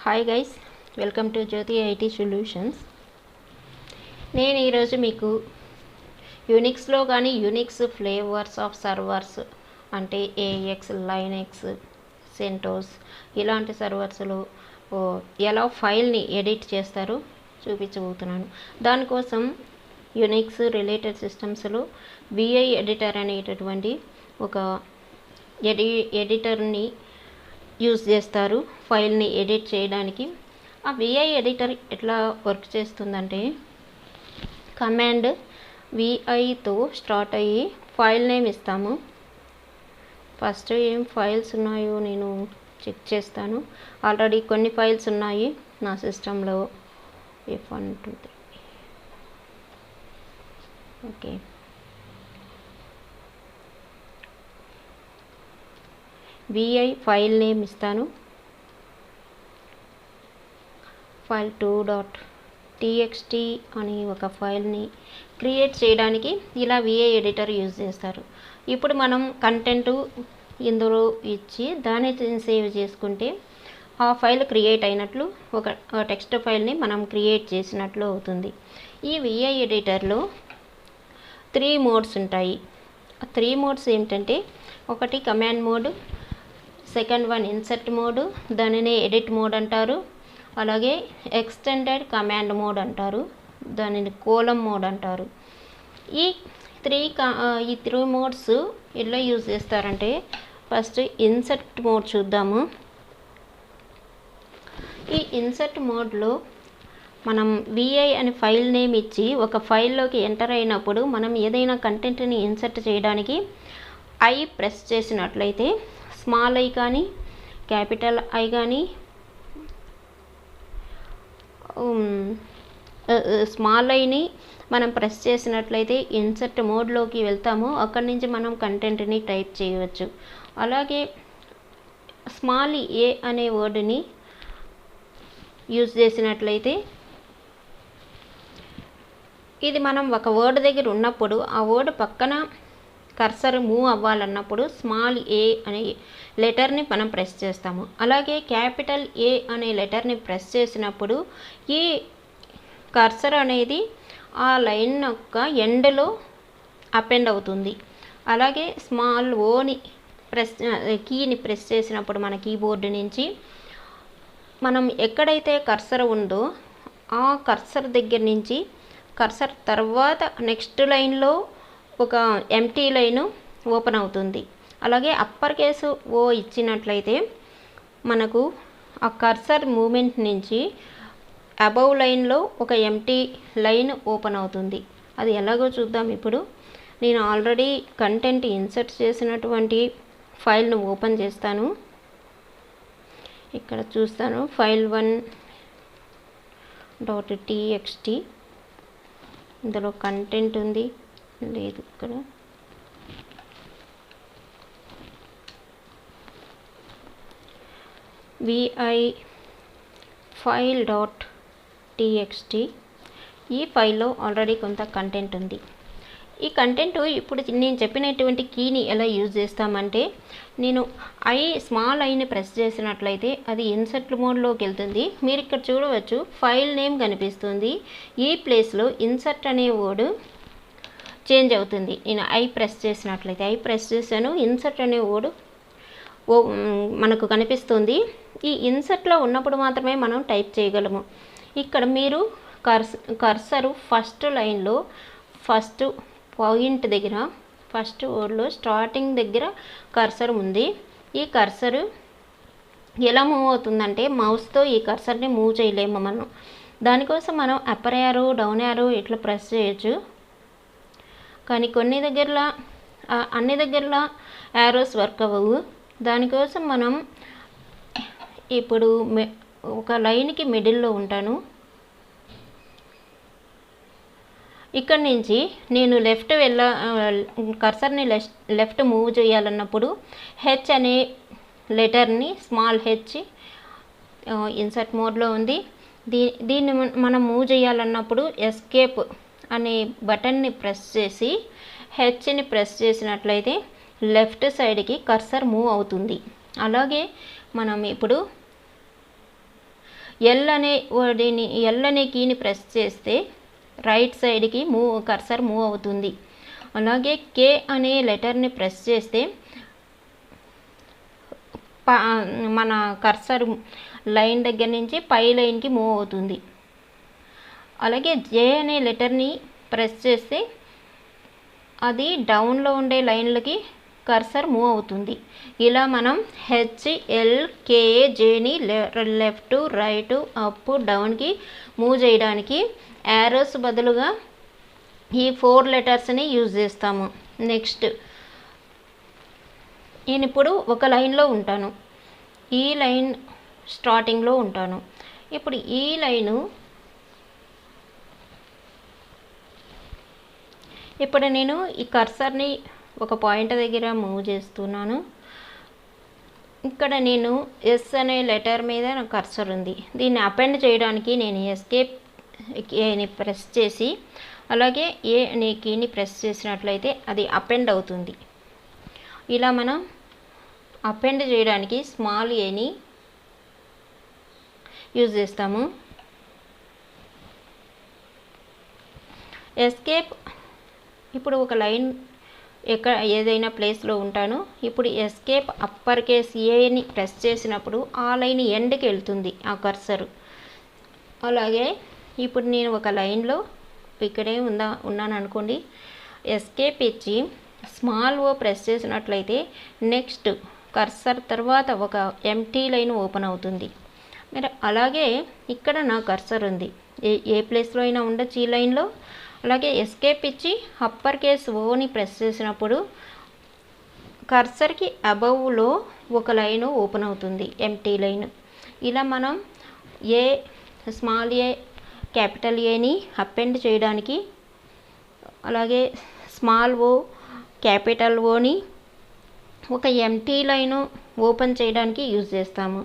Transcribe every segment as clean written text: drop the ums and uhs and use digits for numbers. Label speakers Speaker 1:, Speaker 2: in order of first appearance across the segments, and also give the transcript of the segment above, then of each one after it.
Speaker 1: Hi guys, welcome to Jyothi IT solutions. నేను ఈరోజు మీకు యూనిక్స్లో కానీ యూనిక్స్ ఫ్లేవర్స్ ఆఫ్ సర్వర్స్ అంటే ఏఎక్స్, లైనెక్స్, సెంటోస్ ఇలాంటి సర్వర్స్లో ఎలా ఫైల్ని ఎడిట్ చేస్తారో చూపించబోతున్నాను. దానికోసం యూనిక్స్ రిలేటెడ్ సిస్టమ్స్లో విఐ ఎడిటర్ అనేటటువంటి ఒక ఎడిటర్ని యూజ్ చేస్తారు ఫైల్ని ఎడిట్ చేయడానికి. ఆ విఐ ఎడిటర్ ఎట్లా వర్క్ చేస్తుందంటే, కమాండ్ విఐతో స్టార్ట్ అయ్యి ఫైల్ నేమ్ ఇస్తాము. ఫస్ట్ ఏం ఫైల్స్ ఉన్నాయో నేను చెక్ చేస్తాను. ఆల్రెడీ కొన్ని ఫైల్స్ ఉన్నాయి నా సిస్టంలో. F1 2 3 okay. VI file name ఇస్తాను. ఫైల్ 2.txt అని ఒక ఫైల్ని క్రియేట్ చేయడానికి ఇలా విఐ ఎడిటర్ యూజ్ చేస్తారు. ఇప్పుడు మనం కంటెంట్ ఇందులో ఇచ్చి దాన్ని సేవ్ చేసుకుంటే ఆ ఫైల్ క్రియేట్ అయినట్లు, ఒక టెక్స్ట్ ఫైల్ని మనం క్రియేట్ చేసినట్లు అవుతుంది. ఈ విఐ ఎడిటర్లో 3 మోడ్స్ ఉంటాయి. ఆ 3 మోడ్స్ ఏమిటంటే, ఒకటి command mode, second one insert mode, దానిని ఎడిట్ మోడ్ అంటారు. అలాగే ఎక్స్టెండెడ్ కమాండ్ మోడ్ అంటారు, దానిని కోలం మోడ్ అంటారు. ఈ 3 మోడ్స్ ఎలా యూజ్ చేస్తారంటే, ఫస్ట్ ఇన్సర్ట్ మోడ్ చూద్దాము. ఈ ఇన్సర్ట్ మోడ్లో మనం విఐ అని ఫైల్ నేమ్ ఇచ్చి ఒక ఫైల్లోకి ఎంటర్ అయినప్పుడు మనం ఏదైనా కంటెంట్ని ఇన్సర్ట్ చేయడానికి ఐ ప్రెస్ చేసినట్లయితే, స్మాల్ ఐ కానీ క్యాపిటల్ ఐ కానీ, స్మాల్ ఐని మనం ప్రెస్ చేసినట్లయితే ఇన్సర్ట్ మోడ్లోకి వెళ్తాము. అక్కడి నుంచి మనం కంటెంట్ని టైప్ చేయవచ్చు. అలాగే స్మాల్ ఏ అనే వర్డ్ని యూజ్ చేసినట్లయితే, ఇది మనం ఒక వర్డ్ దగ్గర ఉన్నప్పుడు ఆ వర్డ్ పక్కన కర్సర్ మూవ్ అవ్వాలన్నప్పుడు స్మాల్ ఏ అనే లెటర్ని మనం ప్రెస్ చేస్తాము. అలాగే క్యాపిటల్ ఏ అనే లెటర్ని ప్రెస్ చేసినప్పుడు ఈ కర్సర్ అనేది ఆ లైన్ యొక్క ఎండ్లో అపెండ్ అవుతుంది. అలాగే స్మాల్ ఓని కీని ప్రెస్ చేసినప్పుడు మన కీబోర్డ్ నుంచి మనం ఎక్కడైతే కర్సర్ ఉందో ఆ కర్సర్ దగ్గర నుంచి కర్సర్ తర్వాత నెక్స్ట్ లైన్లో ఒక ఎంటీ లైను ఓపెన్ అవుతుంది. అలాగే అప్పర్ కేసు ఓ ఇచ్చినట్లయితే మనకు ఆ కర్సర్ మూమెంట్ నుంచి అబవ్ లైన్లో ఒక ఎంటీ లైన్ ఓపెన్ అవుతుంది. అది ఎలాగో చూద్దాం. ఇప్పుడు నేను ఆల్రెడీ కంటెంట్ ఇన్సర్ట్ చేసినటువంటి ఫైల్ను ఓపెన్ చేస్తాను. ఇక్కడ చూస్తాను ఫైల్ 1.txt. ఇందులో కంటెంట్ ఉంది లేదు, ఇక్కడ విఐ file.txt. ఈ ఫైల్లో ఆల్రెడీ కొంత కంటెంట్ ఉంది. ఈ కంటెంట్ ఇప్పుడు నేను చెప్పినటువంటి కీని ఎలా యూజ్ చేస్తామంటే, నేను స్మాల్ ఐని ప్రెస్ చేసినట్లయితే అది ఇన్సర్ట్ మోడ్లోకి వెళ్తుంది. మీరు ఇక్కడ చూడవచ్చు ఫైల్ నేమ్ కనిపిస్తుంది. ఈ ప్లేస్లో ఇన్సర్ట్ అనే వర్డ్ చేంజ్ అవుతుంది. నేను ప్రెస్ చేసినట్లయితే ప్రెస్ చేశాను, ఇన్సర్ట్ అనే వర్డ్ మనకు కనిపిస్తుంది. ఈ ఇన్సర్ట్లో ఉన్నప్పుడు మాత్రమే మనం టైప్ చేయగలము. ఇక్కడ మీరు కర్సరు ఫస్ట్ లైన్లో ఫస్ట్ పాయింట్ దగ్గర ఫస్ట్ వర్డ్లో స్టార్టింగ్ దగ్గర కర్సర్ ఉంది. ఈ కర్సరు ఎలా మూవ్ అవుతుందంటే, మౌస్తో ఈ కర్సర్ని మూవ్ చేయలేము మనం. దానికోసం మనం అప్పర్ యారో, డౌన్ యారో ఇట్లా ప్రెస్ చేయొచ్చు. కానీ అన్ని దగ్గరలో యారోస్ వర్క్ అవ్వవు. దానికోసం మనం ఇప్పుడు ఒక లైన్కి మిడిల్లో ఉంటాను. ఇక్కడి నుంచి నేను కర్సర్ని లెఫ్ట్ మూవ్ చేయాలన్నప్పుడు హెచ్ అనే లెటర్ని, స్మాల్ హెచ్ ఇన్సర్ట్ మోడ్లో ఉంది. దీన్ని మనం మూవ్ చేయాలన్నప్పుడు ఎస్కేప్ అనే బటన్ని ప్రెస్ చేసి హెచ్ని ప్రెస్ చేసినట్లయితే లెఫ్ట్ సైడ్కి కర్సర్ మూవ్ అవుతుంది. అలాగే మనం ఇప్పుడు ఎల్ అనే కీని ప్రెస్ చేస్తే రైట్ సైడ్కి కర్సర్ మూవ్ అవుతుంది. అలాగే కే అనే లెటర్ని ప్రెస్ చేస్తే మన కర్సర్ లైన్ దగ్గర నుంచి పై లైన్కి మూవ్ అవుతుంది. అలాగే జే అనే లెటర్ని ప్రెస్ చేస్తే అది డౌన్లో ఉండే లైన్లకి కర్సర్ మూవ్ అవుతుంది. ఇలా మనం HLKJని లెఫ్ట్ రైట్ అప్ డౌన్కి మూవ్ చేయడానికి యారోస్ బదులుగా ఈ 4 లెటర్స్ని యూజ్ చేస్తాము. నెక్స్ట్ నేను ఇప్పుడు ఒక లైన్లో ఉంటాను, ఈ లైన్ స్టార్టింగ్లో ఉంటాను. ఇప్పుడు ఈ లైను ఇప్పుడు నేను ఈ కర్సర్ని ఒక పాయింట్ దగ్గర మూవ్ చేస్తున్నాను. ఇక్కడ నేను ఎస్ అనే లెటర్ మీద నా కర్సర్ ఉంది. దీన్ని అపెండ్ చేయడానికి నేను ఎస్కేప్ కీని ప్రెస్ చేసి అలాగే ఏ అనే కీని ప్రెస్ చేసినట్లయితే అది అపెండ్ అవుతుంది. ఇలా మనం అపెండ్ చేయడానికి స్మాల్ ఏని యూజ్ చేస్తాము. ఎస్కేప్ ఇప్పుడు ఒక లైన్ ఏదైనా ప్లేస్లో ఉంటాను. ఇప్పుడు ఎస్కేప్ అప్పర్ కేస్ ఏని ప్రెస్ చేసినప్పుడు ఆ లైన్ ఎండ్కి వెళ్తుంది ఆ కర్సరు. అలాగే ఇప్పుడు నేను ఒక లైన్లో ఇక్కడే ఉన్నాను అనుకోండి, ఎస్కేప్ ఇచ్చి స్మాల్ ఓ ప్రెస్ చేసినట్లయితే నెక్స్ట్ కర్సర్ తర్వాత ఒక ఎంటీ లైన్ ఓపెన్ అవుతుంది. మరి అలాగే ఇక్కడ నా కర్సర్ ఉంది, ఏ ప్లేస్లో అయినా ఉండొచ్చు ఈ లైన్లో. అలాగే ఎస్కేప్ ఇచ్చి అప్పర్ కేస్ ఓని ప్రెస్ చేసినప్పుడు కర్సర్కి అబవ్లో ఒక లైన్ ఓపెన్ అవుతుంది, ఎంటీ లైన్. ఇలా మనం స్మాల్ ఏ క్యాపిటల్ ఏని అపెండ్ చేయడానికి అలాగే స్మాల్ ఓ క్యాపిటల్ ఓని ఒక ఎంటీ లైన్ ఓపెన్ చేయడానికి యూజ్ చేస్తాము.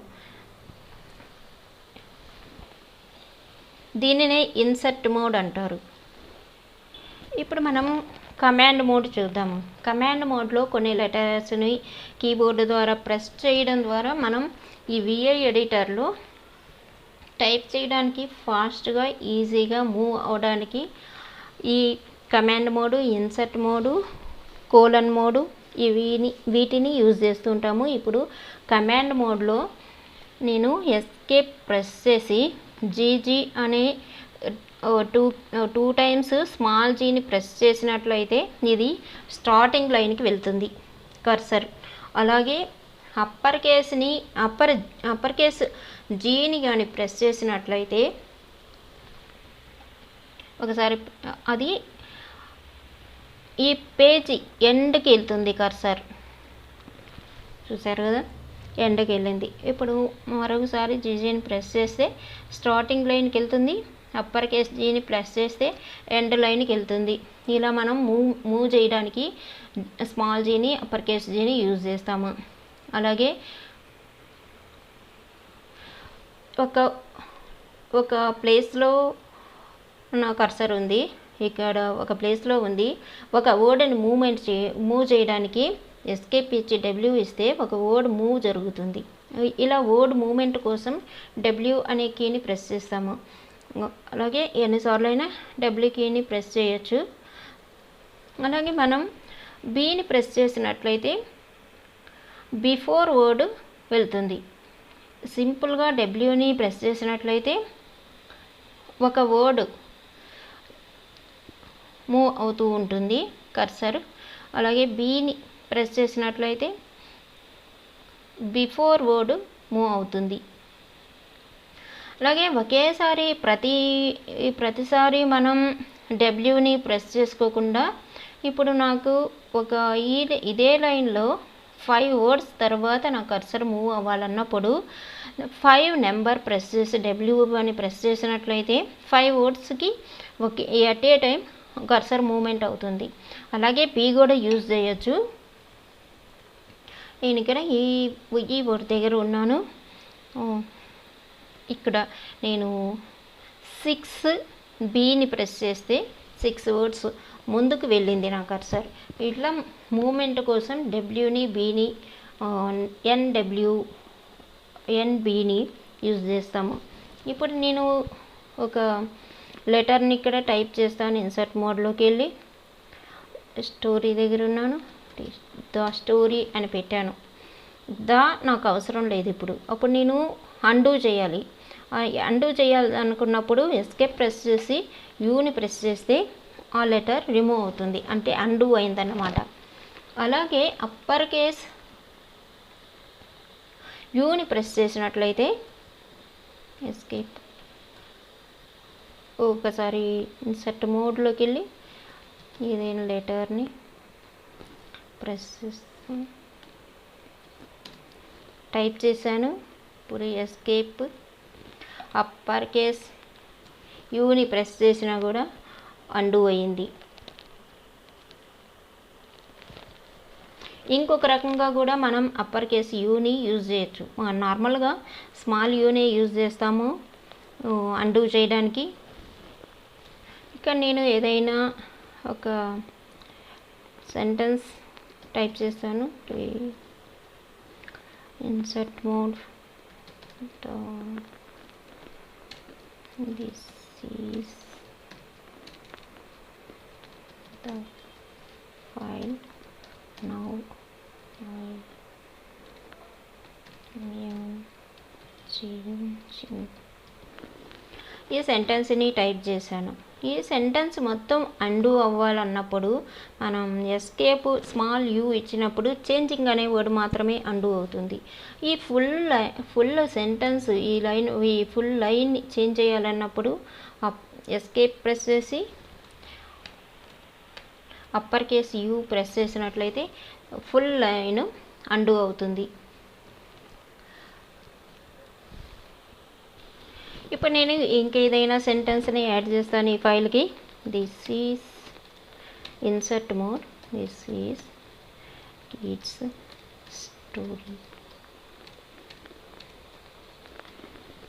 Speaker 1: దీనినే ఇన్సర్ట్ మోడ్ అంటారు. ఇప్పుడు మనం కమాండ్ మోడ్ చూద్దాము. కమాండ్ మోడ్లో కొన్ని లెటర్స్ని కీబోర్డు ద్వారా ప్రెస్ చేయడం ద్వారా మనం ఈ విఐ ఎడిటర్లో టైప్ చేయడానికి ఫాస్ట్గా ఈజీగా మూవ్ అవడానికి ఈ command mode, insert mode, colon mode వీటిని యూజ్ చేస్తుంటాము. ఇప్పుడు కమాండ్ మోడ్లో నేను ఎస్కేప్ ప్రెస్ చేసి జీజీ అనే టూ టైమ్స్ స్మాల్ జీని ప్రెస్ చేసినట్లయితే ఇది స్టార్టింగ్ లైన్కి వెళ్తుంది కర్సర్. అలాగే అప్పర్ కేస్ జీని కానీ ప్రెస్ చేసినట్లయితే ఒకసారి అది ఈ పేజీ ఎండ్కి వెళ్తుంది కర్సర్. చూసారు కదా, ఎండ్కి వెళ్ళింది. ఇప్పుడు మరొకసారి జీజీని ప్రెస్ చేస్తే స్టార్టింగ్ లైన్కి వెళ్తుంది, అప్పర్ కేస్ జీని ప్రెస్ చేస్తే ఎండ్ లైన్కి వెళ్తుంది. ఇలా మనం మూవ్ చేయడానికి స్మాల్ జీని అప్పర్ కేస్ జీని యూజ్ చేస్తాము. అలాగే ఒక ప్లేస్లో నా కర్సర్ ఉంది, ఇక్కడ ఒక ప్లేస్లో ఉంది. ఒక వర్డ్ని మూవ్ చేయడానికి ఎస్కేప్ ఇచ్చి డబ్ల్యూ ఇస్తే ఒక వర్డ్ మూవ్ జరుగుతుంది. ఇలా వర్డ్ మూవ్మెంట్ కోసం డబ్ల్యూ అనే కీని ప్రెస్ చేస్తాము. అలాగే ఎన్నిసార్లు అయినా డబ్ల్యూ కీని ప్రెస్ చేయొచ్చు. అలాగే మనం బీని ప్రెస్ చేసినట్లయితే బిఫోర్ వర్డ్ వెళ్తుంది. సింపుల్గా డబ్ల్యూని ప్రెస్ చేసినట్లయితే ఒక వర్డ్ మూవ్ అవుతూ ఉంటుంది కర్సర్. అలాగే బీని ప్రెస్ చేసినట్లయితే బిఫోర్ వర్డ్ మూవ్ అవుతుంది. అలాగే ఒకేసారి ప్రతిసారి మనం డబ్ల్యూని ప్రెస్ చేసుకోకుండా ఇప్పుడు నాకు ఇదే లైన్లో 5 వర్డ్స్ తర్వాత నా కర్సర్ మూవ్ అవ్వాలన్నప్పుడు 5 నెంబర్ ప్రెస్ చేసి డబ్ల్యూ అని ప్రెస్ చేసినట్లయితే 5 వర్డ్స్కి at a time cursor movement అవుతుంది. అలాగే పీ కూడా యూజ్ చేయొచ్చు. నేను ఇక్కడ ఈ వర్డ్ దగ్గర ఉన్నాను. ఇక్కడ నేను 6 బీని ప్రెస్ చేస్తే 6 వర్డ్స్ ముందుకు వెళ్ళింది నా కర్సర్. ఇట్లా మూమెంట్ కోసం డబ్ల్యూని బీని ఎన్బీని యూజ్ చేస్తాము. ఇప్పుడు నేను ఒక లెటర్ని ఇక్కడ టైప్ చేస్తాను. ఇన్సర్ట్ మోడ్లోకి వెళ్ళి స్టోరీ దగ్గర ఉన్నాను, ద స్టోరీ అని పెట్టాను. నాకు అవసరం లేదు అప్పుడు నేను అండూ చేయాలి. అండూ చేయాలనుకున్నప్పుడు ఎస్కేప్ ప్రెస్ చేసి యూని ప్రెస్ చేస్తే ఆ లెటర్ రిమూవ్ అవుతుంది, అంటే అండూ అయిందన్నమాట. అలాగే అప్పర్ కేస్ యూని ప్రెస్ చేసినట్లయితే ఎస్కేప్ ఒకసారి ఇన్సర్ట్ మోడ్లోకి వెళ్ళి ఏదైనా లెటర్ని ప్రెస్ చేస్తాను, టైప్ చేశాను. ఇప్పుడు ఎస్కేప్ అప్పర్ కేస్ యూని ప్రెస్ చేసినా కూడా అండూ అయింది. ఇంకొక రకంగా కూడా మనం అప్పర్ కేస్ యూని యూజ్ చేయొచ్చు. నార్మల్గా స్మాల్ యూనే యూజ్ చేస్తాము అండూ చేయడానికి. ఇక్కడ నేను ఏదైనా ఒక సెంటెన్స్ టైప్ చేస్తాను. Insert mode, this is the file now ఈ సెంటెన్స్ని టైప్ చేశాను. ఈ సెంటెన్స్ మొత్తం అండూ అవ్వాలన్నప్పుడు మనం ఎస్కేప్ స్మాల్ యూ ఇచ్చినప్పుడు చేంజింగ్ అనే వర్డ్ మాత్రమే అండూ అవుతుంది. ఈ ఫుల్ సెంటెన్స్ ఈ ఫుల్ లైన్ చేంజ్ చేయాలన్నప్పుడు ఎస్కేప్ ప్రెస్ చేసి అప్పర్ కేస్ యూ ప్రెస్ చేసినట్లయితే ఫుల్ లైన్ అండూ అవుతుంది. ఇప్పుడు నేను ఇంకేదైనా సెంటెన్స్ని యాడ్ చేస్తాను ఈ ఫైల్కి. This is insert mode, this is kids story,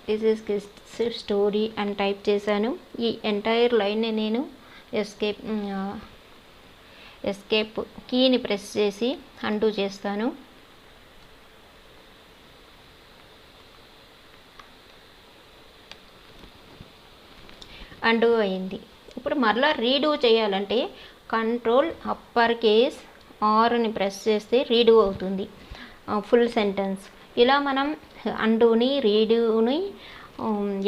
Speaker 1: this is kids story అని టైప్ చేశాను. ఈ ఎంటైర్ లైన్ని నేను ఎస్కేప్ కీని ప్రెస్ చేసి అండూ చేస్తాను. అండూ అయింది. ఇప్పుడు మరలా రీడూ చేయాలంటే కంట్రోల్ అప్పర్ కేస్ ఆర్ని ప్రెస్ చేస్తే రీడూ అవుతుంది ఫుల్ సెంటెన్స్. ఇలా మనం అండూని రీడూని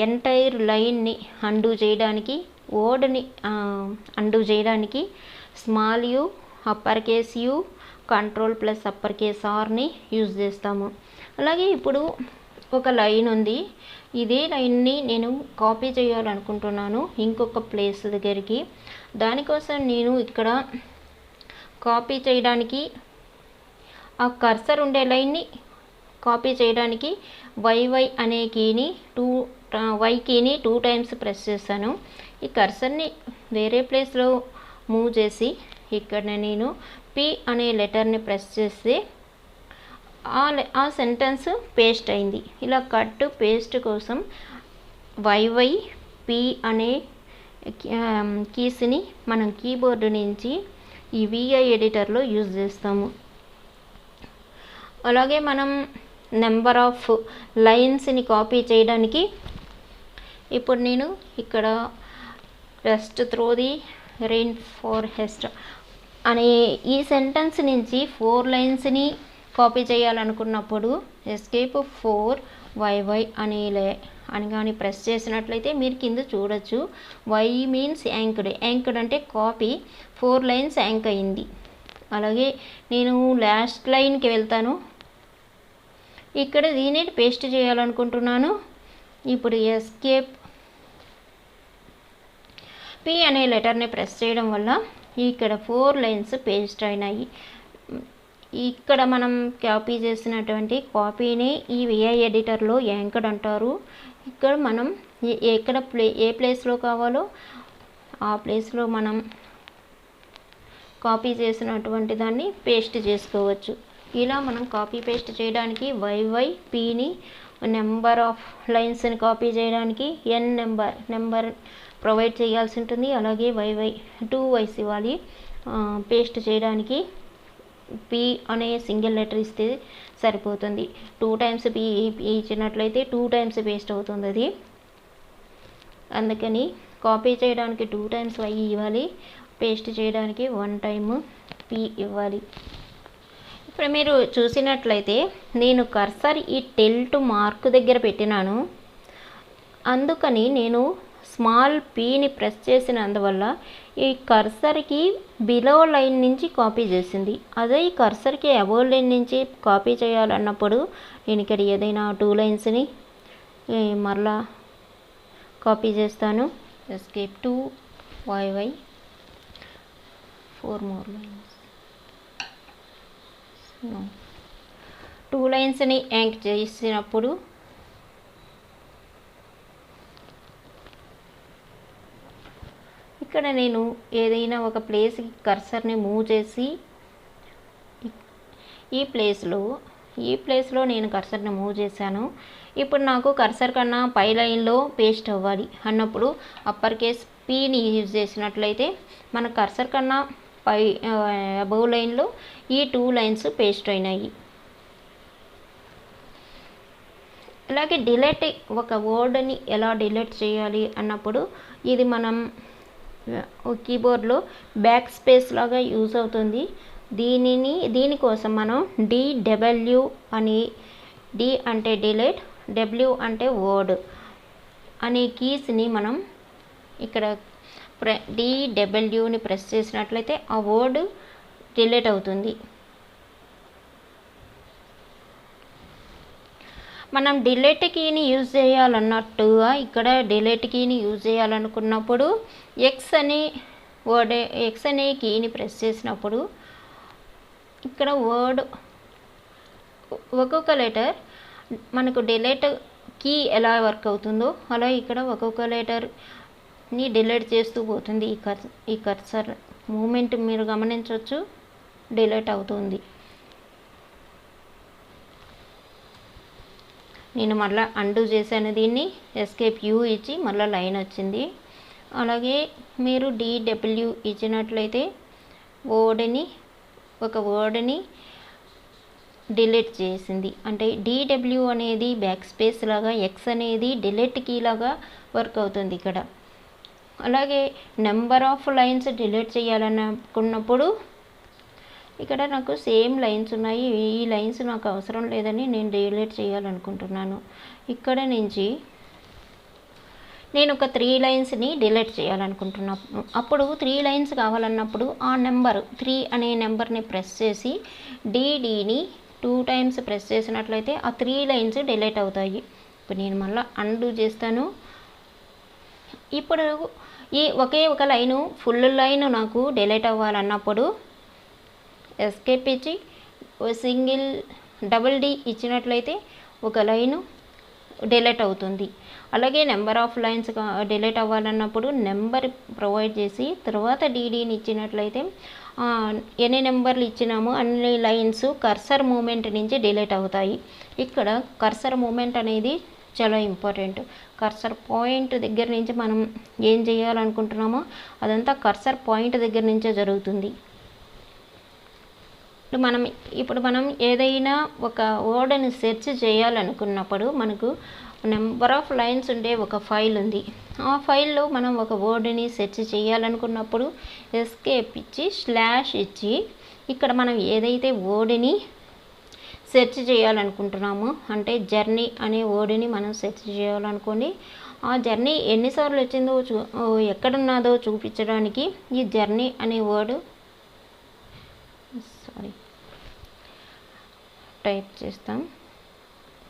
Speaker 1: ఎంటైర్ లైన్ని అండూ చేయడానికి, వర్డ్ని అండూ చేయడానికి small U, upper case U, control plus upper case ఆర్ని యూజ్ చేస్తాము. అలాగే ఇప్పుడు ఒక లైన్ ఉంది. ఇదే లైన్ని నేను కాపీ చేయాలనుకుంటున్నాను ఇంకొక ప్లేస్ దగ్గరికి. దానికోసం నేను ఇక్కడ కాపీ చేయడానికి ఆ కర్సర్ ఉండే లైన్ని కాపీ చేయడానికి YY అనే కీని Y కీని 2 టైమ్స్ ప్రెస్ చేశాను. ఈ కర్సర్ని వేరే ప్లేస్లో మూవ్ చేసి ఇక్కడ నేను P అనే లెటర్ని ప్రెస్ చేస్తే ఆ సెంటెన్స్ పేస్ట్ అయింది. ఇలా కట్ పేస్ట్ కోసం YY P అనే కీస్ని మనం కీబోర్డు నుంచి ఈ VI ఎడిటర్లో యూజ్ చేస్తాము. అలాగే మనం నెంబర్ ఆఫ్ లైన్స్ని కాపీ చేయడానికి ఇప్పుడు నేను ఇక్కడ just throw the rain for heist అనే ఈ సెంటెన్స్ నుంచి 4 లైన్స్ని కాపీ చేయాలనుకున్నప్పుడు ఎస్కేప్ 4YY అని కానీ ప్రెస్ చేసినట్లయితే మీరు కింద చూడొచ్చు. Y మీన్స్ యాంక్డ్ అంటే కాపీ. 4 లైన్స్ యాంక్ అయింది. అలాగే నేను లాస్ట్ లైన్కి వెళ్తాను. ఇక్కడ దీనిని పేస్ట్ చేయాలనుకుంటున్నాను. ఇప్పుడు ఎస్కేప్ P అనే లెటర్ని ప్రెస్ చేయడం వల్ల ఇక్కడ 4 లైన్స్ పేస్ట్ అయినాయి. ఇక్కడ మనం కాపీ చేసినటువంటి కాపీని ఈ VI ఎడిటర్లో యాంకర్డ్ అంటారు. ఇక్కడ మనం ఏ ప్లేస్లో కావాలో ఆ ప్లేస్లో మనం కాపీ చేసినటువంటి దాన్ని పేస్ట్ చేసుకోవచ్చు. ఇలా మనం కాపీ పేస్ట్ చేయడానికి YY Pని, నెంబర్ ఆఫ్ లైన్స్ని కాపీ చేయడానికి N నెంబర్ ప్రొవైడ్ చేయాల్సి ఉంటుంది. అలాగే YY 2 వైస్ ఇవ్వాలి. పేస్ట్ చేయడానికి P అనే సింగిల్ లెటర్ ఇస్తే సరిపోతుంది. 2 టైమ్స్ P ఇచ్చినట్లయితే 2 టైమ్స్ పేస్ట్ అవుతుంది అది. అందుకని కాపీ చేయడానికి 2 టైమ్స్ y ఇవ్వాలి, పేస్ట్ చేయడానికి 1 టైము p ఇవ్వాలి. ఇప్పుడు మీరు చూసినట్లయితే నేను కర్సర్ ఈ టిల్ట్ మార్క్ దగ్గర పెట్టినాను, అందుకని నేను స్మాల్ pని ప్రెస్ చేసినందువల్ల ఈ కర్సర్కి బిలో లైన్ నుంచి కాపీ చేసింది. అదే ఈ కర్సర్కి అబోవ్ లైన్ నుంచి కాపీ చేయాలన్నప్పుడు నేను ఇక్కడ ఏదైనా 2 లైన్స్ని మరలా కాపీ చేస్తాను. Escape 2 yy 4 more lines. 2 లైన్స్ని యాంక్ చేసినప్పుడు ఇక్కడ నేను ఏదైనా ఒక ప్లేస్కి కర్సర్ని మూవ్ చేసి ఈ ప్లేస్లో నేను కర్సర్ని మూవ్ చేశాను. ఇప్పుడు నాకు కర్సర్ కన్నా పై లైన్లో పేస్ట్ అవ్వాలి అన్నప్పుడు అప్పర్ కేస్ పీని యూజ్ చేసినట్లయితే మన కర్సర్ కన్నా పై అబోవ్ లైన్లో ఈ 2 లైన్స్ పేస్ట్ అయినాయి. అలాగే డిలీట్ ఒక వర్డ్ని ఎలా డిలీట్ చేయాలి అన్నప్పుడు ఇది మనం కీబోర్డ్లో బ్యాక్ స్పేస్ లాగా యూజ్ అవుతుంది. దీనికోసం మనం DW అని, D అంటే డిలీట్, W అంటే వర్డ్ అనే కీస్ని మనం ఇక్కడ DWని ప్రెస్ చేసినట్లయితే ఆ వర్డ్ డిలీట్ అవుతుంది. మనం డిలీట్ కీని యూజ్ చేయాలన్నట్టుగా ఇక్కడ డిలీట్ కీని యూజ్ చేయాలనుకున్నప్పుడు ఎక్స్ అనే కీని ప్రెస్ చేసినప్పుడు ఇక్కడ వర్డ్ ఒక్కొక్క లెటర్ మనకు డిలీట్ కీ ఎలా వర్క్ అవుతుందో అలా ఇక్కడ ఒక్కొక్క లెటర్ని డిలీట్ చేస్తూ పోతుంది. ఈ కర్సర్ మూమెంట్ మీరు గమనించవచ్చు, డిలీట్ అవుతుంది. నేను మళ్ళీ అండూ చేశాను దీన్ని, ఎస్కేప్ U ఇచ్చి మళ్ళీ లైన్ వచ్చింది. అలాగే మీరు DW ఇచ్చినట్లయితే ఒక వర్డ్ని డిలీట్ చేసింది. అంటే DW అనేది బ్యాక్ స్పేస్ లాగా, X అనేది డిలీట్ కీ లాగా వర్క్ అవుతుంది ఇక్కడ. అలాగే నెంబర్ ఆఫ్ లైన్స్ డిలీట్ చేయాలనుకున్నప్పుడు ఇక్కడ నాకు సేమ్ లైన్స్ ఉన్నాయి, ఈ లైన్స్ నాకు అవసరం లేదని నేను డిలీట్ చేయాలనుకుంటున్నాను. ఇక్కడ నుంచి నేను ఒక 3 లైన్స్ని డిలీట్ చేయాలనుకుంటున్నాను. అప్పుడు 3 లైన్స్ కావాలన్నప్పుడు ఆ నెంబర్ 3 అనే నెంబర్ని ప్రెస్ చేసి DDని 2 టైమ్స్ ప్రెస్ చేసినట్లయితే ఆ 3 లైన్స్ డిలీట్ అవుతాయి. ఇప్పుడు నేను మళ్ళీ అండూ చేస్తాను. ఇప్పుడు ఈ ఒకే ఒక లైను ఫుల్ లైన్ నాకు డిలీట్ అవ్వాలన్నప్పుడు ఎస్కేప్ ఇచ్చి డబుల్ D ఇచ్చినట్లయితే ఒక లైను డిలీట్ అవుతుంది. అలాగే నెంబర్ ఆఫ్ లైన్స్ డిలీట్ అవ్వాలన్నప్పుడు నెంబర్ ప్రొవైడ్ చేసి తర్వాత DDని ఇచ్చినట్లయితే ఎన్ని నెంబర్లు ఇచ్చినామో అన్ని లైన్స్ కర్సర్ మూమెంట్ నుంచి డిలీట్ అవుతాయి. ఇక్కడ కర్సర్ మూమెంట్ అనేది చాలా ఇంపార్టెంట్. కర్సర్ పాయింట్ దగ్గర నుంచి మనం ఏం చేయాలనుకుంటున్నామో అదంతా కర్సర్ పాయింట్ దగ్గర నుంచే జరుగుతుంది. ఇప్పుడు మనం ఏదైనా ఒక వర్డ్ని సెర్చ్ చేయాలనుకున్నప్పుడు మనకు నెంబర్ ఆఫ్ లైన్స్ ఉండే ఒక ఫైల్ ఉంది. ఆ ఫైల్లో మనం ఒక వర్డ్ని సెర్చ్ చేయాలనుకున్నప్పుడు ఎస్కేప్ ఇచ్చి స్లాష్ ఇచ్చి ఇక్కడ మనం ఏదైతే వర్డ్ని సెర్చ్ చేయాలనుకుంటున్నామో అంటే జర్నీ అనే వర్డ్ని మనం సెర్చ్ చేయాలనుకోండి. ఆ జర్నీ ఎన్నిసార్లు వచ్చిందో ఎక్కడున్నదో చూపించడానికి ఈ జర్నీ అనే వర్డ్ టైప్ చేస్తాం,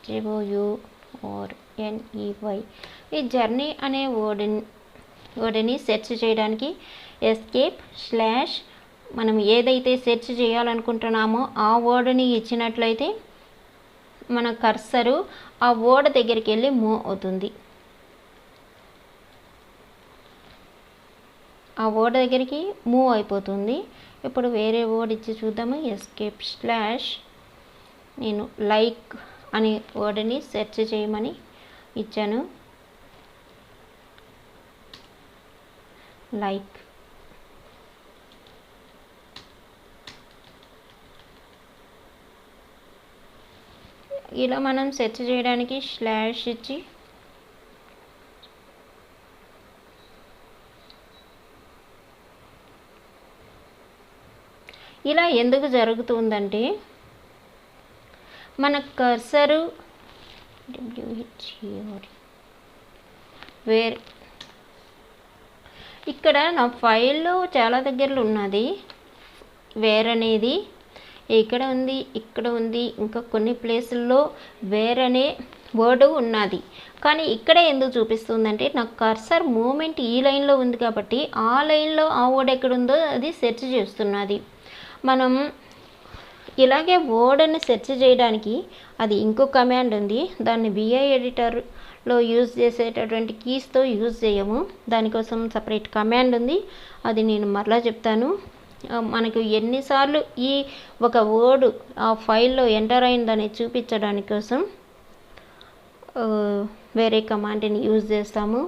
Speaker 1: JOURNEY. ఈ జర్నీ అనే వర్డ్ని సెర్చ్ చేయడానికి ఎస్కేప్ స్లాష్ మనం ఏదైతే సెర్చ్ చేయాలనుకుంటున్నామో ఆ వర్డ్ని ఇచ్చినట్లయితే మన కర్సరు ఆ వర్డ్ దగ్గరికి వెళ్ళి మూవ్ అవుతుంది. ఆ వర్డ్ దగ్గరికి మూవ్ అయిపోతుంది. ఇప్పుడు వేరే వర్డ్ ఇచ్చి చూద్దాము. ఎస్కేప్ స్లాష్ నేను లైక్ అనే వర్డ్ని సెర్చ్ చేయమని ఇచ్చాను. లైక్ ఇలా మనం సెర్చ్ చేయడానికి స్లాష్ ఇచ్చి ఇలా ఎందుకు జరుగుతుందంటే మన కర్సరు వేర్ ఇక్కడ నా ఫైల్లో చాలా దగ్గరలో ఉన్నది వేర్ అనేది, ఇక్కడ ఉంది, ఇక్కడ ఉంది, ఇంకా కొన్ని ప్లేసుల్లో వేర్ అనే వర్డ్ ఉన్నది. కానీ ఇక్కడే ఎందుకు చూపిస్తుందంటే నాకు కర్సర్ మూమెంట్ ఈ లైన్లో ఉంది కాబట్టి ఆ లైన్లో ఆ వర్డ్ ఎక్కడుందో అది సెర్చ్ చేస్తున్నది. మనం ఇలాగే వర్డ్ని సెర్చ్ చేయడానికి అది ఇంకో కమాండ్ ఉంది, దాన్ని VI ఎడిటర్లో యూజ్ చేసేటటువంటి కీస్తో యూజ్ చేయము, దానికోసం సపరేట్ కమాండ్ ఉంది, అది నేను మరలా చెప్తాను. మనకు ఎన్నిసార్లు ఈ ఒక వర్డ్ ఆ ఫైల్లో ఎంటర్ అయిందని చూపించడానికి కోసం వేరే కమాండ్ని యూజ్ చేస్తాము.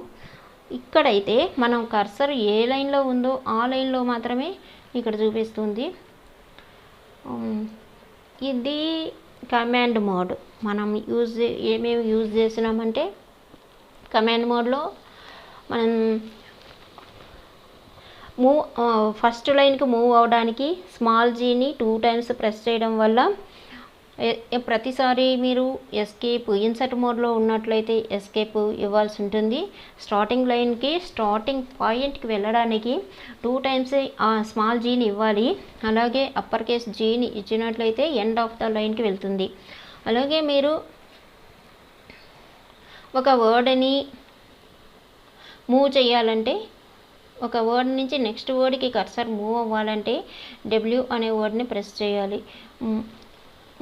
Speaker 1: ఇక్కడైతే మనం కర్సర్ ఏ లైన్లో ఉందో ఆ లైన్లో మాత్రమే ఇక్కడ చూపిస్తుంది. ఇది కమాండ్ మోడ్. మనం ఏమేమి యూజ్ చేసినామంటే కమాండ్ మోడ్లో మనం ఫస్ట్ లైన్కి మూవ్ అవడానికి స్మాల్ జీని 2 times ప్రెస్ చేయడం వల్ల ప్రతిసారి మీరు ఎస్కేప్ ఇన్సర్ట్ మోడ్లో ఉన్నట్లయితే ఎస్కేప్ ఇవ్వాల్సి ఉంటుంది. స్టార్టింగ్ లైన్కి స్టార్టింగ్ పాయింట్కి వెళ్ళడానికి 2 times ఆ స్మాల్ జీని ఇవ్వాలి. అలాగే అప్పర్ కేస్ జీని ఇచ్చినట్లయితే ఎండ్ ఆఫ్ ద లైన్కి వెళ్తుంది. అలాగే మీరు ఒక వర్డ్ని మూవ్ చేయాలంటే, ఒక వర్డ్ నుంచి నెక్స్ట్ వర్డ్కి కర్సర్ మూవ్ అవ్వాలంటే W అనే వర్డ్ని ప్రెస్ చేయాలి.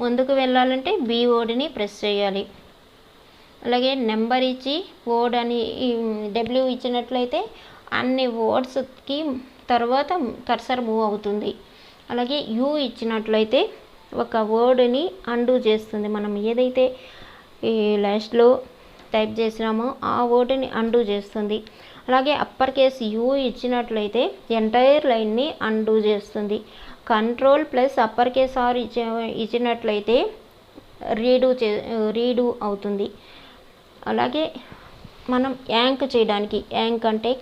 Speaker 1: ముందుకు వెళ్ళాలంటే B వర్డ్ని ప్రెస్ చేయాలి. అలాగే నెంబర్ ఇచ్చి వర్డ్ అని W ఇచ్చినట్లయితే అన్ని వర్డ్స్కి తర్వాత కర్సర్ మూవ్ అవుతుంది. అలాగే U ఇచ్చినట్లయితే ఒక వర్డ్ని అండూ చేస్తుంది. మనం ఏదైతే ఈ లాస్ట్లో టైప్ చేసినామో ఆ వర్డ్ని అండూ చేస్తుంది. అలాగే అప్పర్ కేస్ U ఇచ్చినట్లయితే ఎంటైర్ లైన్ని అండూ చేస్తుంది. Control plus upper case R ఇచ్చినట్లయితే రీడూ అవుతుంది. అలాగే మనం యాంక్ చేయడానికి, యాంక్ అంటే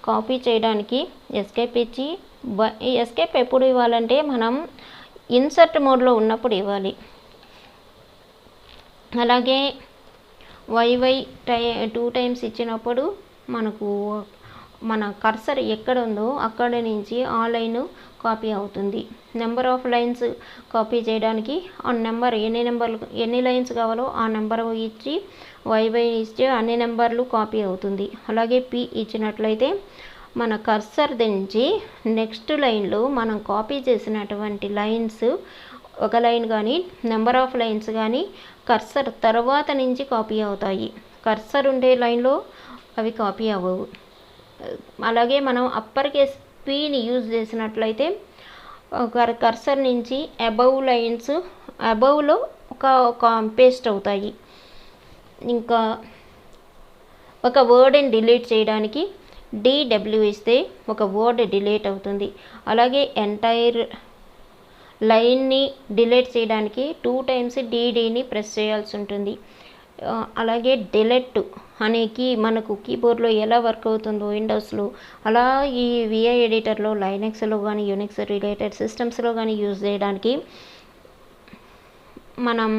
Speaker 1: కాపీ చేయడానికి ఎస్కేప్ ఇచ్చి, ఎస్కేప్ ఎప్పుడు ఇవ్వాలంటే మనం ఇన్సర్ట్ మోడ్లో ఉన్నప్పుడు ఇవ్వాలి. అలాగే YY 2 times ఇచ్చినప్పుడు మనకు మన కర్సర్ ఎక్కడ ఉందో అక్కడ నుంచి ఆ లైన్ కాపీ అవుతుంది. నెంబర్ ఆఫ్ లైన్స్ కాపీ చేయడానికి ఆ నెంబర్ ఎన్ని లైన్స్ కావాలో ఆ నెంబర్ ఇచ్చి YY ఇస్తే అన్ని నెంబర్లు కాపీ అవుతుంది. అలాగే P ఇచ్చినట్లయితే మన కర్సర్ నుంచి నెక్స్ట్ లైన్లో మనం కాపీ చేసినటువంటి లైన్స్, ఒక లైన్ కానీ నెంబర్ ఆఫ్ లైన్స్ కానీ కర్సర్ తర్వాత నుంచి కాపీ అవుతాయి. కర్సర్ ఉండే లైన్లో అవి కాపీ అవ్వవు. అలాగే మనం అప్పర్ కేస్ Pని యూజ్ చేసినట్లయితే కర్సర్ నుంచి అబవ్ లైన్స్ అబవ్లో ఒక పేస్ట్ అవుతాయి. ఇంకా ఒక వర్డ్ని డిలీట్ చేయడానికి DW ఇస్తే ఒక వర్డ్ డిలీట్ అవుతుంది. అలాగే ఎంటైర్ లైన్ని డిలీట్ చేయడానికి 2 times DDని ప్రెస్ చేయాల్సి ఉంటుంది. అలాగే డిలీట్ అనే కీ మనకు కీబోర్డ్లో ఎలా వర్క్ అవుతుందో విండోస్లో, అలా ఈ VI ఎడిటర్లో లైనక్స్లో కానీ యూనిక్స్ రిలేటెడ్ సిస్టమ్స్లో కానీ యూజ్ చేయడానికి మనం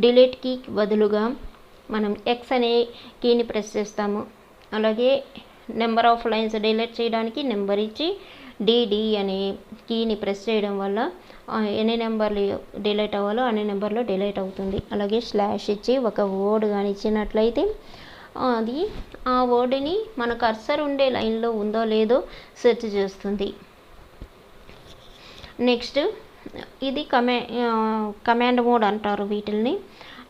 Speaker 1: డిలీట్ కీ బదులుగా మనం X అనే కీని ప్రెస్ చేస్తాము. అలాగే నెంబర్ ఆఫ్ లైన్స్ డిలీట్ చేయడానికి నెంబర్ ఇచ్చి DD అనే కీని ప్రెస్ చేయడం వల్ల ఎన్ని నెంబర్లు డిలీట్ అవ్వాలో అన్ని నెంబర్లు డిలీట్ అవుతుంది. అలాగే స్లాష్ ఇచ్చి ఒక వర్డ్ కానీ ఇచ్చినట్లయితే అది ఆ వర్డ్ని మన కర్సర్ ఉండే లైన్లో ఉందో లేదో సెర్చ్ చేస్తుంది. నెక్స్ట్ ఇది కమాండ్ మోడ్ అంటారు వీటిల్ని.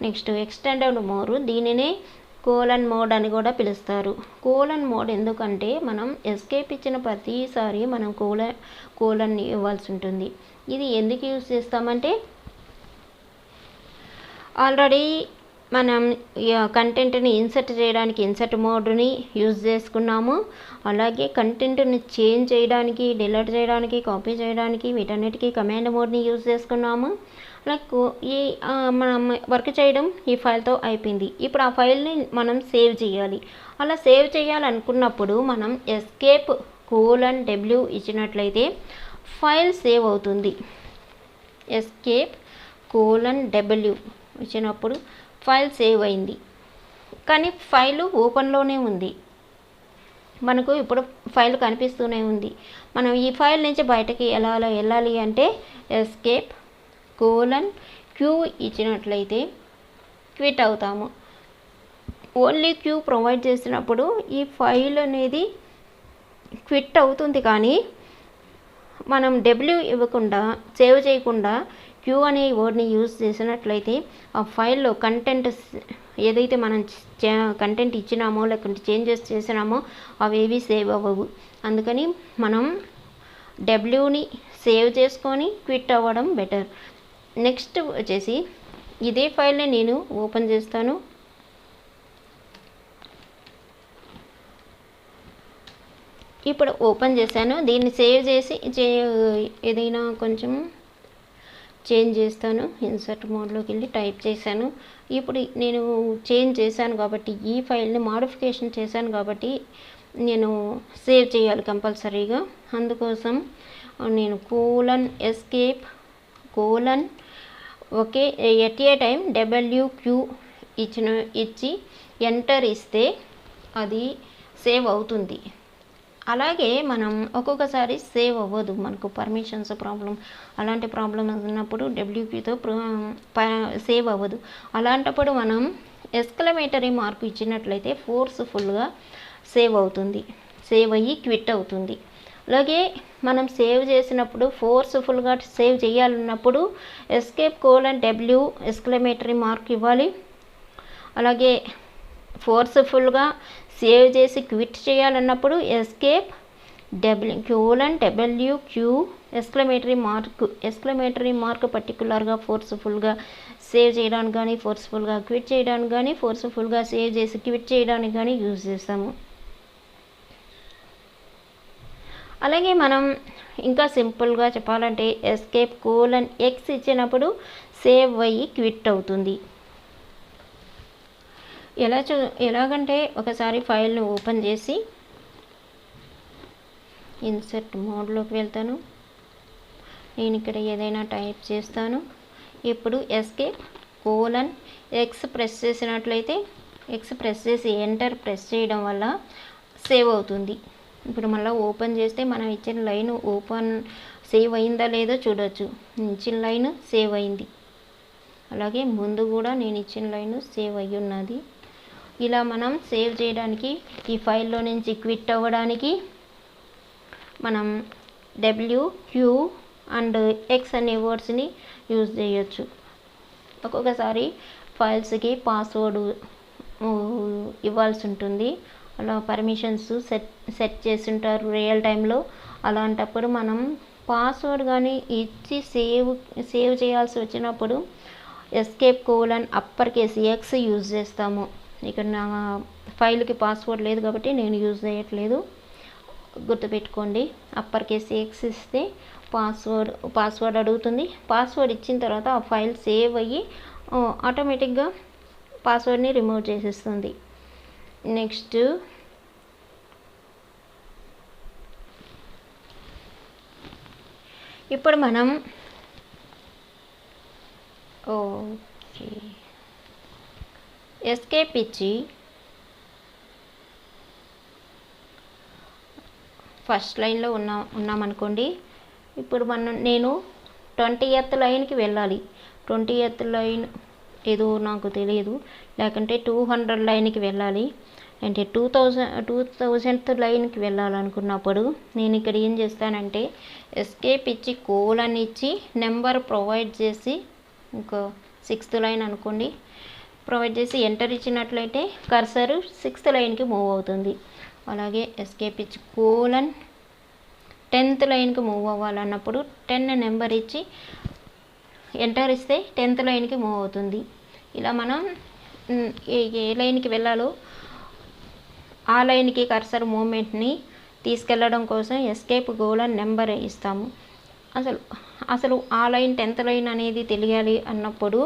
Speaker 1: నెక్స్ట్ ఎక్స్టెండెడ్ మోడ్, దీనినే కోలన్ మోడ్ అని కూడా పిలుస్తారు. కోలన్ మోడ్ ఎందుకంటే మనం ఎస్కేప్ ఇచ్చిన ప్రతిసారి మనం కోలన్ ఇవ్వాల్సి ఉంటుంది. ఇది ఎందుకు యూజ్ చేస్తామంటే ఆల్రెడీ మనం కంటెంట్ని ఇన్సర్ట్ చేయడానికి ఇన్సర్ట్ మోడ్ని యూజ్ చేసుకున్నాము. అలాగే కంటెంట్ని చేంజ్ చేయడానికి, డిలీట్ చేయడానికి, కాపీ చేయడానికి వీటన్నిటికీ కమాండ్ మోడ్ని యూజ్ చేసుకున్నాము. ఈ మనం వర్క్ చేయడం ఈ ఫైల్తో అయిపోయింది. ఇప్పుడు ఆ ఫైల్ని మనం సేవ్ చేయాలి. అలా సేవ్ చేయాలనుకున్నప్పుడు మనం ఎస్కేప్ : W ఇచ్చినట్లయితే ఫైల్ సేవ్ అవుతుంది. ఎస్కేప్ :W ఇచ్చినప్పుడు ఫైల్ సేవ్ అయింది, కానీ ఫైలు ఓపెన్లోనే ఉంది. మనకు ఇప్పుడు ఫైల్ కనిపిస్తూనే ఉంది. మనం ఈ ఫైల్ నుంచి బయటకి ఎలా వెళ్ళాలి అంటే ఎస్కేప్ :Q ఇచ్చినట్లయితే క్విట్ అవుతాము. ఓన్లీ Q ప్రొవైడ్ చేసినప్పుడు ఈ ఫైల్ అనేది క్విట్ అవుతుంది, కానీ మనం W ఇవ్వకుండా సేవ్ చేయకుండా Q అనే వర్డ్ని యూజ్ చేసినట్లయితే ఆ ఫైల్లో కంటెంట్ ఏదైతే మనం కంటెంట్ ఇచ్చినామో లేకుంటే చేంజెస్ చేసినామో అవేవి సేవ్ అవ్వవు. అందుకని మనం Wని సేవ్ చేసుకొని క్విట్ అవ్వడం బెటర్. నెక్స్ట్ వచ్చేసి ఇదే ఫైల్ని నేను ఓపెన్ చేస్తాను. ఇప్పుడు ఓపెన్ చేశాను. దీన్ని సేవ్ చేసి ఏదైనా కొంచెం చేంజ్ చేస్తాను. ఇన్సర్ట్ మోడ్లోకి వెళ్ళి టైప్ చేశాను. ఇప్పుడు నేను చేంజ్ చేశాను కాబట్టి ఈ ఫైల్ని మాడిఫికేషన్ చేశాను కాబట్టి నేను సేవ్ చేయాలి కంపల్సరీగా. అందుకోసం నేను escape okay at a time WQ ఇచ్చి ఎంటర్ ఇస్తే అది సేవ్ అవుతుంది. అలాగే మనం ఒక్కొక్కసారి సేవ్ అవ్వదు, మనకు పర్మిషన్స్ ప్రాబ్లం అలాంటి ప్రాబ్లం ఉన్నప్పుడు WQతో సేవ్ అవ్వదు. అలాంటప్పుడు మనం ఎక్స్క్లమేటరీ మార్క్ ఇచ్చినట్లయితే ఫోర్స్ఫుల్గా సేవ్ అవుతుంది, సేవ్ అయ్యి క్విట్ అవుతుంది. అలాగే మనం సేవ్ చేసినప్పుడు ఫోర్స్ఫుల్గా సేవ్ చేయాలన్నప్పుడు ఎస్కేప్ :W ఎక్స్క్లమేటరీ మార్క్ ఇవ్వాలి. అలాగే ఫోర్స్ఫుల్గా సేవ్ చేసి క్విట్ చేయాలన్నప్పుడు ఎస్కేప్ :WQ ఎక్స్క్లమేటరీ మార్క్ పర్టికులర్గా ఫోర్స్ఫుల్గా సేవ్ చేయడానికి కానీ ఫోర్స్ఫుల్గా క్విట్ చేయడానికి కానీ ఫోర్స్ఫుల్గా సేవ్ చేసి క్విట్ చేయడానికి కానీ యూజ్ చేస్తాము. అలాగే మనం ఇంకా సింపుల్గా చెప్పాలంటే ఎస్కేప్ :X ఇచ్చినప్పుడు సేవ్ అయ్యి క్విట్ అవుతుంది. ఎలాగంటే ఒకసారి ఫైల్ని ఓపెన్ చేసి ఇన్సర్ట్ మోడ్లోకి వెళ్తాను. నేను ఇక్కడ ఏదైనా టైప్ చేస్తాను. ఇప్పుడు ఎస్కేప్ :X ప్రెస్ చేసినట్లయితే ప్రెస్ చేసి ఎంటర్ ప్రెస్ చేయడం వల్ల సేవ్ అవుతుంది. ఇప్పుడు మళ్ళీ ఓపెన్ చేస్తే మనం ఇచ్చిన లైన్ సేవ్ అయిందా లేదో చూడొచ్చు. ఇచ్చిన లైన్ సేవ్ అయింది. అలాగే ముందు కూడా నేను ఇచ్చిన లైన్ సేవ్ అయ్యి ఉన్నది. ఇలా మనం సేవ్ చేయడానికి ఈ ఫైల్లో నుంచి క్విట్ అవ్వడానికి మనం WQ అండ్ X అనే వర్డ్స్ని యూజ్ చేయొచ్చు. ఒక్కొక్కసారి ఫైల్స్కి పాస్వర్డ్ ఇవ్వాల్సి ఉంటుంది. అలా పర్మిషన్స్ సెట్ చేసి ఉంటారు రియల్ టైంలో. అలాంటప్పుడు మనం పాస్వర్డ్ కానీ ఇచ్చి సేవ్ చేయాల్సి వచ్చినప్పుడు ఎస్కేప్ :X యూజ్ చేస్తాము. ఇక్కడ నా ఫైల్కి పాస్వర్డ్ లేదు కాబట్టి నేను యూజ్ చేయట్లేదు, గుర్తుపెట్టుకోండి. X ఇస్తే పాస్వర్డ్ అడుగుతుంది. పాస్వర్డ్ ఇచ్చిన తర్వాత ఆ ఫైల్ సేవ్ అయ్యి ఆటోమేటిక్గా పాస్వర్డ్ని రిమూవ్ చేసేస్తుంది. నెక్స్ట్ ఇప్పుడు మనం ఓకే ఎస్కేప్ ఇచ్చి ఫస్ట్ లైన్లో ఉన్నామనుకోండి. ఇప్పుడు నేను 20th లైన్కి వెళ్ళాలి. 20th లైన్ ఏదో నాకు తెలియదు, లేకుంటే 200 లైన్కి వెళ్ళాలి, అంటే 2000th లైన్కి వెళ్ళాలనుకున్నప్పుడు నేను ఇక్కడ ఏం చేస్తానంటే ఎస్కేప్ ఇచ్చి ఇచ్చి నెంబర్ ప్రొవైడ్ చేసి ఇంకో 6th లైన్ అనుకోండి, ప్రొవైడ్ చేసి ఎంటర్ ఇచ్చినట్లయితే కర్సర్ 6th లైన్కి మూవ్ అవుతుంది. అలాగే ఎస్కేప్ ఇచ్చి 10th లైన్కి మూవ్ అవ్వాలన్నప్పుడు 10 నెంబర్ ఇచ్చి ఎంటర్ ఇస్తే 10th లైన్కి మూవ్ అవుతుంది. ఇలా మనం ఏ లైన్కి వెళ్ళాలో ఆ లైన్కి కర్సర్ మూమెంట్ని తీసుకెళ్ళడం కోసం ఎస్కేప్ నెంబర్ ఇస్తాము. అసలు ఆ లైన్ 10th లైన్ అనేది తెలియాలి అన్నప్పుడు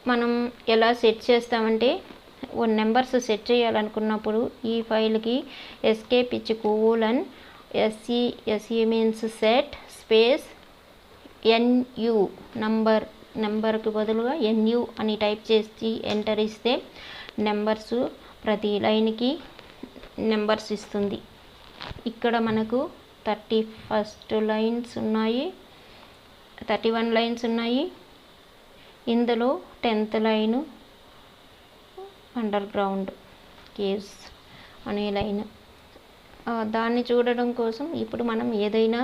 Speaker 1: మనం ఎలా సెట్ చేస్తామంటే నెంబర్స్ సెట్ చేయాలనుకున్నప్పుడు ఈ ఫైల్కి ఎస్కేప్ ఇచ్చి SE means set space NU నెంబర్కి బదులుగా NU అని టైప్ చేసి ఎంటర్ ఇస్తే నెంబర్స్ ప్రతి లైన్కి నెంబర్స్ ఇస్తుంది. ఇక్కడ మనకు 31 లైన్స్ ఉన్నాయి, 31 లైన్స్ ఉన్నాయి. ఇందులో 10th line under ground caves అనే లైన్. దాన్ని చూడడం కోసం ఇప్పుడు మనం ఏదైనా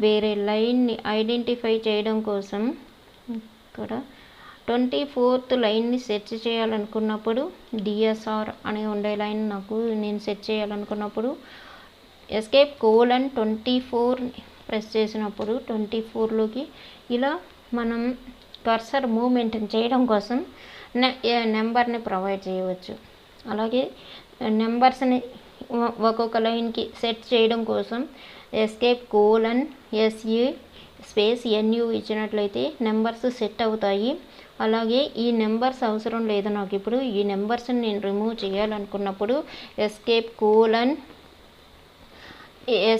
Speaker 1: వేరే లైన్ని ఐడెంటిఫై చేయడం కోసం ఇక్కడ 24th లైన్ని సెర్చ్ చేయాలనుకున్నప్పుడు DSR అని ఉండే లైన్ నేను సెర్చ్ చేయాలనుకున్నప్పుడు ఎస్కేప్ కోలన్ 24 ప్రెస్ చేసినప్పుడు 24లోకి ఇలా మనం కర్సర్ మూమెంట్ చేయడం కోసం నెంబర్ని ప్రొవైడ్ చేయవచ్చు. అలాగే నెంబర్స్ని ఒక్కొక్క లైన్కి సెట్ చేయడం కోసం escape colon SE space NU ఇచ్చినట్లయితే నెంబర్స్ సెట్ అవుతాయి. అలాగే ఈ నెంబర్స్ అవసరం లేదు నాకు, ఇప్పుడు ఈ నెంబర్స్ని నేను రిమూవ్ చేయాలనుకున్నప్పుడు escape colon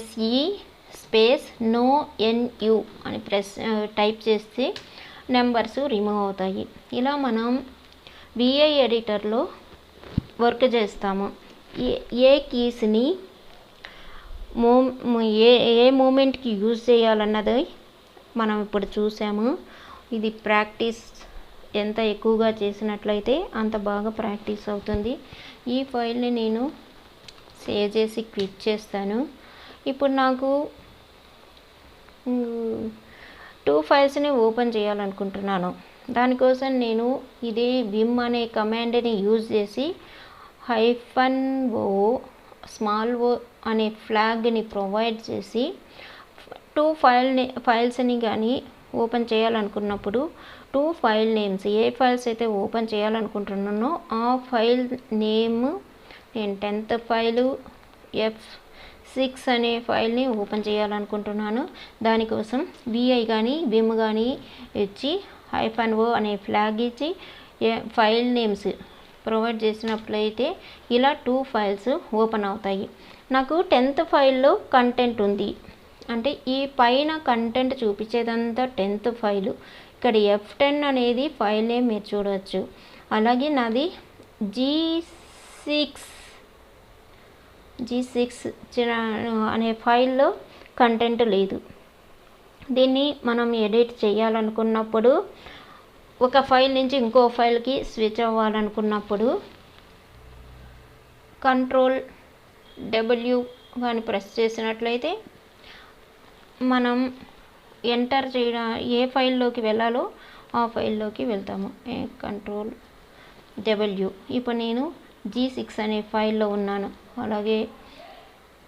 Speaker 1: SE space NO NU అని టైప్ చేస్తే నెంబర్స్ రిమూవ్ అవుతాయి. ఇలా మనం VI ఎడిటర్లో వర్క్ చేస్తాము. ఏ కీస్ని ఏ మూమెంట్కి యూజ్ చేయాలన్నది మనం ఇప్పుడు చూసాము. ఇది ప్రాక్టీస్ ఎంత ఎక్కువగా చేసినట్లయితే అంత బాగా ప్రాక్టీస్ అవుతుంది. ఈ ఫైల్ని నేను సేవ్ చేసి క్విట్ చేస్తాను. ఇప్పుడు నాకు 2 ఫైల్స్ని ఓపెన్ చేయాలనుకుంటున్నాను. దానికోసం నేను ఇదే vim అనే కమాండ్ని యూజ్ చేసి -o స్మాల్ o అనే ఫ్లాగ్ని ప్రొవైడ్ చేసి 2 ఫైల్స్ని కానీ ఓపెన్ చేయాలనుకున్నప్పుడు 2 ఫైల్ నేమ్స్ ఏ ఫైల్స్ అయితే ఓపెన్ చేయాలనుకుంటున్నానో ఆ ఫైల్ నేమ్ నేను 10th ఫైలు F6 అనే ఫైల్ని ఓపెన్ చేయాలనుకుంటున్నాను. దానికోసం VI కానీ vim కానీ ఇచ్చి -o అనే ఫ్లాగ్ ఇచ్చి ఫైల్ నేమ్స్ ప్రొవైడ్ చేసినట్లయితే ఇలా 2 ఫైల్స్ ఓపెన్ అవుతాయి. నాకు 10th ఫైల్లో కంటెంట్ ఉంది అంటే ఈ పైన కంటెంట్ చూపించేదంతా 10th ఫైలు. ఇక్కడ F10 అనేది ఫైల్ నేమ్ మీరు చూడవచ్చు. అలాగే నాది G6 అనే ఫైల్లో కంటెంట్ లేదు. దీన్ని మనం ఎడిట్ చేయాలనుకున్నప్పుడు ఒక ఫైల్ నుంచి ఇంకో ఫైల్కి స్విచ్ అవ్వాలనుకున్నప్పుడు Ctrl+W కానీ ప్రెస్ చేసినట్లయితే మనం ఎంటర్ చేయడం ఏ ఫైల్లోకి వెళ్ళాలో ఆ ఫైల్లోకి వెళ్తాము. Ctrl+W. ఇప్పుడు నేను G6 అనే ఫైల్లో ఉన్నాను. అలాగే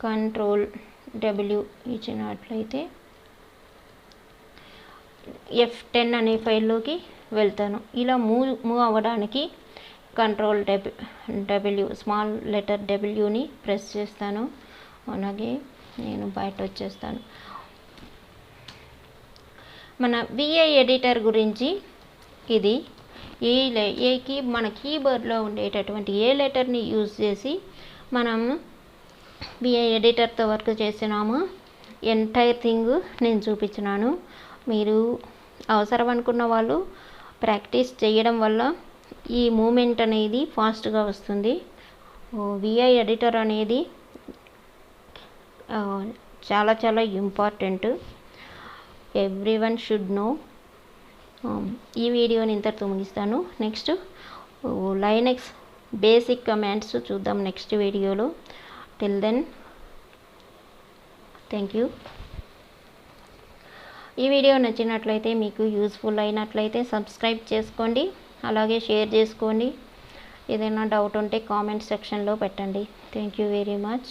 Speaker 1: Ctrl+W ఇచ్చినట్లయితే F10 అనే ఫైల్లోకి వెళ్తాను. ఇలా మూవ్ అవ్వడానికి Ctrl+W స్మాల్ లెటర్ Wని ప్రెస్ చేస్తాను. అలాగే నేను బయట వచ్చేస్తాను. మన VI ఎడిటర్ గురించి ఇది మన కీబోర్డ్లో ఉండేటటువంటి ఏ లెటర్ని యూజ్ చేసి మనం VI ఎడిటర్తో వర్క్ చేసినాము. ఎంటైర్ థింగ్ నేను చూపించినాను. మీరు అవసరం అనుకున్న వాళ్ళు ప్రాక్టీస్ చేయడం వల్ల ఈ మూమెంట్ అనేది ఫాస్ట్గా వస్తుంది. VI ఎడిటర్ అనేది చాలా చాలా ఇంపార్టెంట్. Everyone should know. ఈ వీడియోని ఇంతటితో ముగిస్తాను. నెక్స్ట్ లైనక్స్ బేసిక్ కమాండ్స్ చూద్దాం నెక్స్ట్ వీడియోలో. Till then thank you. ఈ వీడియో నచ్చినట్లయితే మీకు యూస్ఫుల్ అయినట్లయితే సబ్స్క్రైబ్ చేసుకోండి. అలాగే షేర్ చేసుకోండి. ఏదైనా డౌట్ ఉంటే కామెంట్ సెక్షన్లో పెట్టండి. Thank you very much.